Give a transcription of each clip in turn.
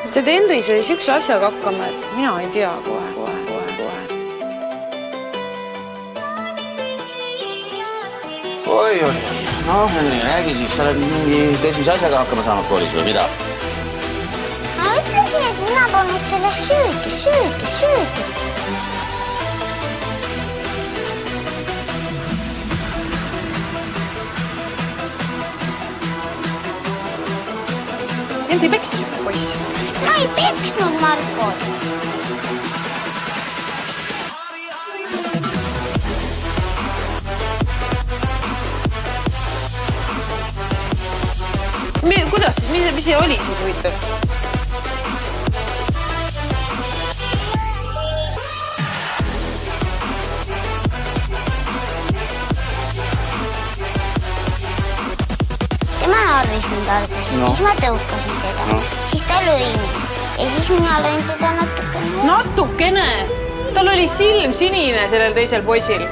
Tead, Henri sai siukse asjaga hakkama, et mina ei tea kohe. Oi. Noh, Henri, räägi siis, sa oled mingi tõsise asjaga hakkama saanud koolis või mida? Ma ütlesin, et mina polnud selles süüdi. Henri peksis üks poiss. Ta ei peksnud Markot. Kuidas siis? Mis see oli siis huvitav? Tema arvis mind alguses, siis ma tõukasin teda, siis ta lõi mind ja siis mina lõin teda natukene. Natukene? Tal oli silm sinine sellel teisel poisil.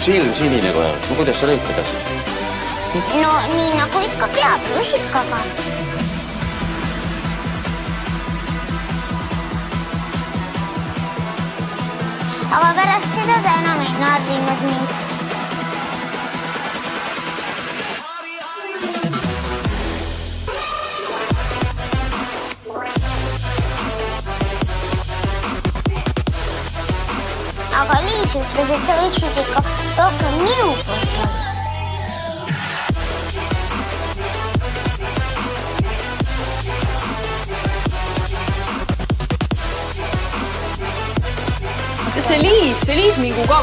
Silm sinine kohe. No kuidas sa lõid teda siis? No nii nagu ikka peab, rusikaga. Aga pärast seda ta enam ei narrinud mind. Aga Liis ütles, et sa võiksid ikka rohkem minu poolt olla. See Liis mingu ka